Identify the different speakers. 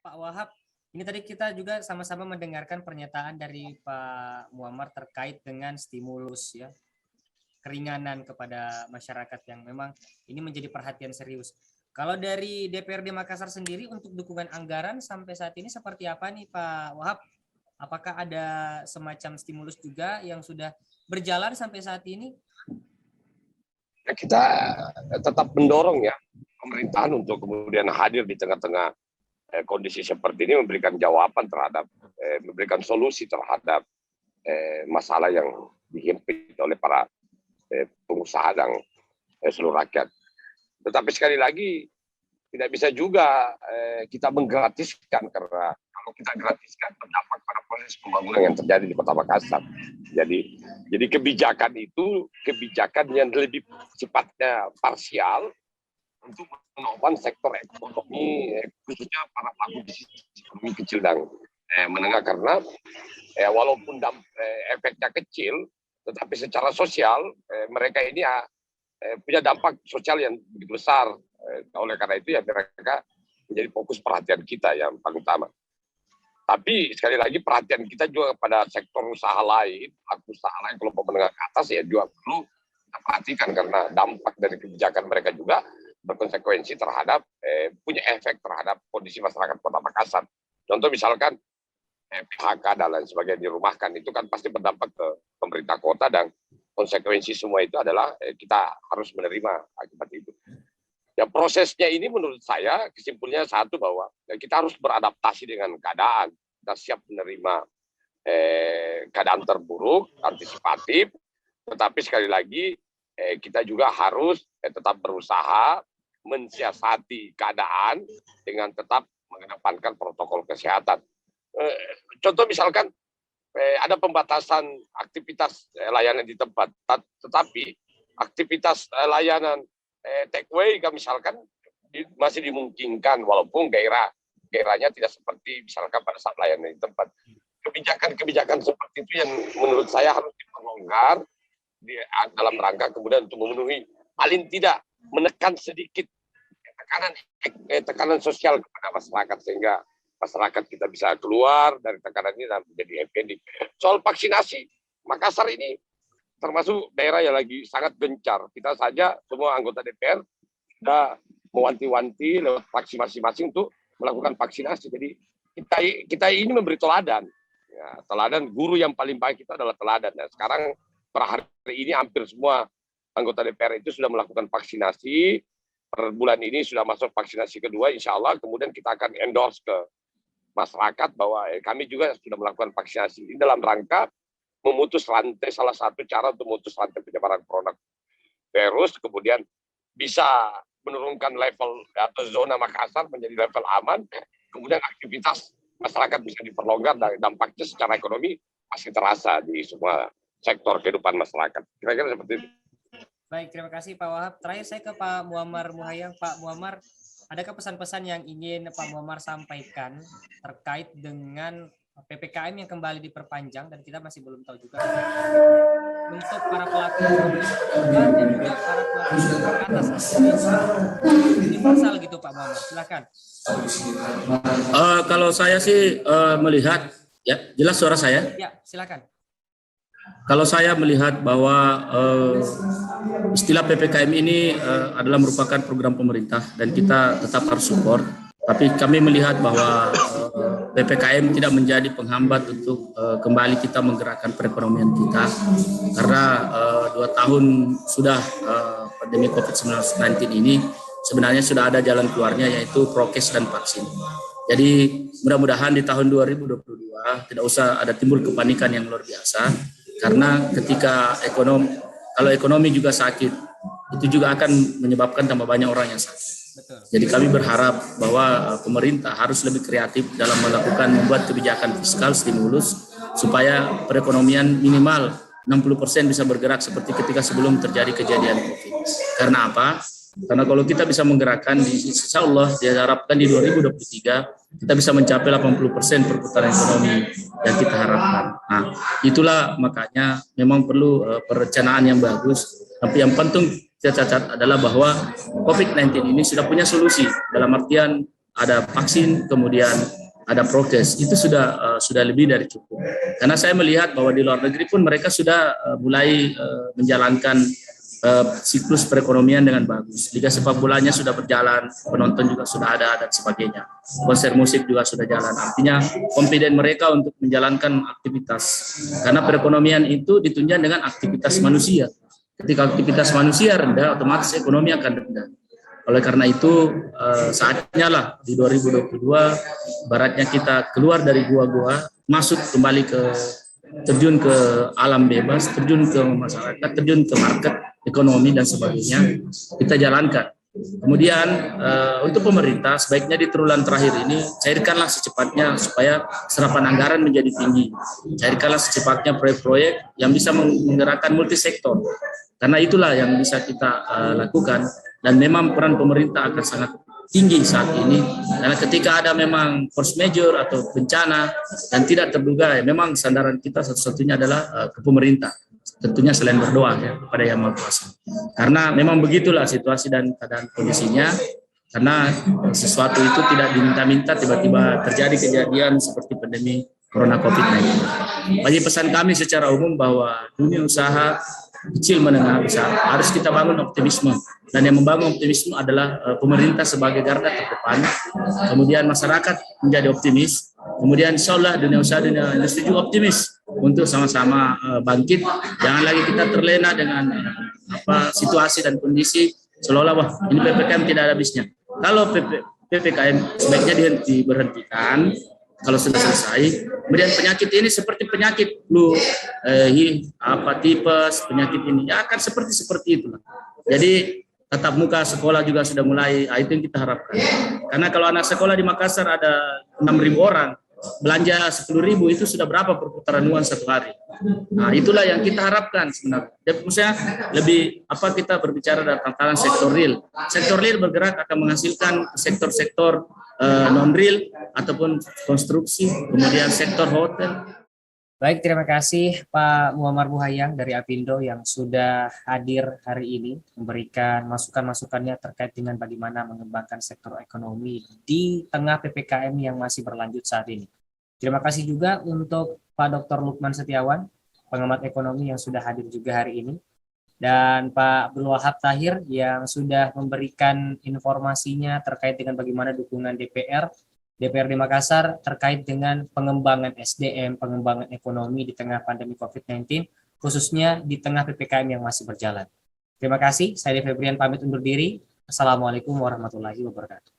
Speaker 1: Pak Wahab, ini tadi kita juga sama-sama mendengarkan pernyataan dari Pak Muammar terkait dengan stimulus ya, keringanan kepada masyarakat yang memang ini menjadi perhatian serius. Kalau dari DPRD Makassar sendiri untuk dukungan anggaran sampai saat ini seperti apa nih Pak Wahab? Apakah ada semacam stimulus juga yang sudah berjalan sampai saat ini?
Speaker 2: Kita tetap mendorong ya pemerintahan untuk kemudian hadir di tengah-tengah kondisi seperti ini, memberikan jawaban terhadap, memberikan solusi terhadap masalah yang dihimpit oleh para pengusaha dan seluruh rakyat. Tetapi sekali lagi tidak bisa juga kita menggratiskan, karena kalau kita gratiskan berdampak pada proses pembangunan yang terjadi di Kota Makassar. Jadi kebijakan itu kebijakan yang lebih sifatnya parsial untuk menopang sektor ekonomi, khususnya para pelaku bisnis ekonomi kecil dan menengah, karena walaupun efeknya kecil, tetapi secara sosial mereka ini punya dampak sosial yang begitu besar. Oleh karena itu ya mereka menjadi fokus perhatian kita yang paling utama. Tapi sekali lagi perhatian kita juga pada sektor usaha lain, pelaku usaha lain, kelompok menengah ke atas ya juga perlu kita perhatikan, karena dampak dari kebijakan mereka juga berkonsekuensi terhadap punya efek terhadap kondisi masyarakat Kota Makassar. Contoh misalkan PHK dan lain sebagainya dirumahkan, itu kan pasti berdampak ke pemerintah kota, dan konsekuensi semua itu adalah kita harus menerima akibat itu. Ya prosesnya ini menurut saya kesimpulannya satu, bahwa kita harus beradaptasi dengan keadaan, kita siap menerima keadaan terburuk, antisipatif, tetapi sekali lagi kita juga harus tetap berusaha mensiasati keadaan dengan tetap mengedepankan protokol kesehatan. Contoh misalkan ada pembatasan aktivitas layanan di tempat, tetapi aktivitas layanan take away misalkan masih dimungkinkan, walaupun gairahnya tidak seperti misalkan pada saat layanan di tempat. Kebijakan seperti itu yang menurut saya harus diperlonggar dalam rangka kemudian untuk memenuhi, paling tidak menekan sedikit tekanan sosial kepada masyarakat, sehingga masyarakat kita bisa keluar dari tekanan ini dan menjadi happy. Soal vaksinasi, Makassar ini termasuk daerah yang lagi sangat gencar. Kita saja semua anggota DPR sudah mewanti-wanti lewat fraksi masing-masing untuk melakukan vaksinasi. Jadi kita ini memberi teladan. Ya, teladan, guru yang paling baik itu adalah teladan. Dan sekarang per hari ini hampir semua anggota DPR itu sudah melakukan vaksinasi. Per bulan ini sudah masuk vaksinasi kedua, insya Allah. Kemudian kita akan endorse ke masyarakat bahwa kami juga sudah melakukan vaksinasi ini dalam rangka memutus rantai, salah satu cara untuk memutus rantai penyebaran coronavirus, kemudian bisa menurunkan level atau zona Makassar menjadi level aman, kemudian aktivitas masyarakat bisa diperlonggar, dan dampaknya secara ekonomi masih terasa di semua sektor kehidupan masyarakat. Kira-kira seperti itu.
Speaker 1: Baik, terima kasih Pak Wahab. Terakhir saya ke Pak Muammar Muhayang. Pak Muammar, adakah pesan-pesan yang ingin Pak Muammar sampaikan terkait dengan PPKM yang kembali diperpanjang, dan kita masih belum tahu juga untuk para pelaku dan juga para pelaku ke atas universal gitu Pak Muammar, silakan.
Speaker 3: Kalau saya sih melihat, ya jelas suara saya.
Speaker 1: Ya, silakan.
Speaker 3: Kalau saya melihat bahwa istilah PPKM ini adalah merupakan program pemerintah dan kita tetap harus support. Tapi kami melihat bahwa PPKM tidak menjadi penghambat untuk kembali kita menggerakkan perekonomian kita, karena 2 tahun sudah pandemi COVID-19 ini sebenarnya sudah ada jalan keluarnya, yaitu prokes dan vaksin. Jadi mudah-mudahan di tahun 2022 tidak usah ada timbul kepanikan yang luar biasa, karena ketika kalau ekonomi juga sakit, itu juga akan menyebabkan tambah banyak orang yang sakit.
Speaker 1: Betul.
Speaker 3: Jadi kami berharap bahwa pemerintah harus lebih kreatif dalam membuat kebijakan fiskal stimulus supaya perekonomian minimal 60% bisa bergerak seperti ketika sebelum terjadi kejadian COVID. Karena apa? Karena kalau kita bisa menggerakkan, insya Allah diharapkan di 2023 kita bisa mencapai 80% perputaran ekonomi yang kita harapkan. Nah, itulah makanya memang perlu perencanaan yang bagus. Tapi yang penting kita catat adalah bahwa COVID-19 ini sudah punya solusi, dalam artian ada vaksin, kemudian ada prokes, itu sudah lebih dari cukup. Karena saya melihat bahwa di luar negeri pun mereka sudah mulai menjalankan siklus perekonomian dengan bagus. Liga sepak bolanya sudah berjalan, penonton juga sudah ada dan sebagainya. Konser musik juga sudah jalan. Artinya confident mereka untuk menjalankan aktivitas. Karena perekonomian itu ditunjang dengan aktivitas manusia. Ketika aktivitas manusia rendah, otomatis ekonomi akan rendah. Oleh karena itu saatnya lah di 2022 baratnya kita keluar dari gua-gua, masuk kembali terjun ke alam bebas, terjun ke masyarakat, terjun ke market, ekonomi dan sebagainya, kita jalankan. Kemudian untuk pemerintah sebaiknya di triwulan terakhir ini cairkanlah secepatnya supaya serapan anggaran menjadi tinggi. Cairkanlah secepatnya proyek-proyek yang bisa menggerakkan multisektor. Karena itulah yang bisa kita lakukan. Dan memang peran pemerintah akan sangat tinggi saat ini, karena ketika ada memang force majeure atau bencana dan tidak terduga, ya memang sandaran kita satu-satunya adalah ke pemerintah. Tentunya selain berdoa ya kepada Yang Maha Kuasa. Karena memang begitulah situasi dan keadaan kondisinya, karena sesuatu itu tidak diminta-minta, tiba-tiba terjadi kejadian seperti pandemi Corona COVID-19. Bagi pesan kami secara umum bahwa dunia usaha kecil, menengah, besar harus kita bangun optimisme, dan yang membangun optimisme adalah pemerintah sebagai garda terdepan, kemudian masyarakat menjadi optimis, kemudian insya Allah dunia usaha, dunia industri juga optimis untuk sama-sama bangkit. Jangan lagi kita terlena dengan situasi dan kondisi seolah-olah wah ini PPKM tidak ada habisnya. Kalau PPKM sebaiknya diberhentikan kalau sudah selesai. Kemudian penyakit ini seperti penyakit flu, tipes, penyakit ini ya akan seperti itulah. Jadi tatap muka sekolah juga sudah mulai, itu yang kita harapkan. Karena kalau anak sekolah di Makassar ada 6.000 orang, belanja 10.000 itu sudah berapa perputaran uang satu hari. Nah, itulah yang kita harapkan sebenarnya. Maksudnya lebih kita berbicara tentang tantangan sektor real. Sektor real bergerak akan menghasilkan sektor-sektor non-real ataupun konstruksi, kemudian sektor hotel.
Speaker 1: Baik, terima kasih Pak Muammar Buhayang dari Apindo yang sudah hadir hari ini memberikan masukan-masukannya terkait dengan bagaimana mengembangkan sektor ekonomi di tengah PPKM yang masih berlanjut saat ini. Terima kasih juga untuk Pak Dr. Lukman Setiawan, pengamat ekonomi yang sudah hadir juga hari ini, dan Pak Abdul Wahab Tahir yang sudah memberikan informasinya terkait dengan bagaimana dukungan DPRD Makassar terkait dengan pengembangan SDM, pengembangan ekonomi di tengah pandemi COVID-19, khususnya di tengah PPKM yang masih berjalan. Terima kasih, saya Febrian pamit undur diri. Assalamualaikum warahmatullahi wabarakatuh.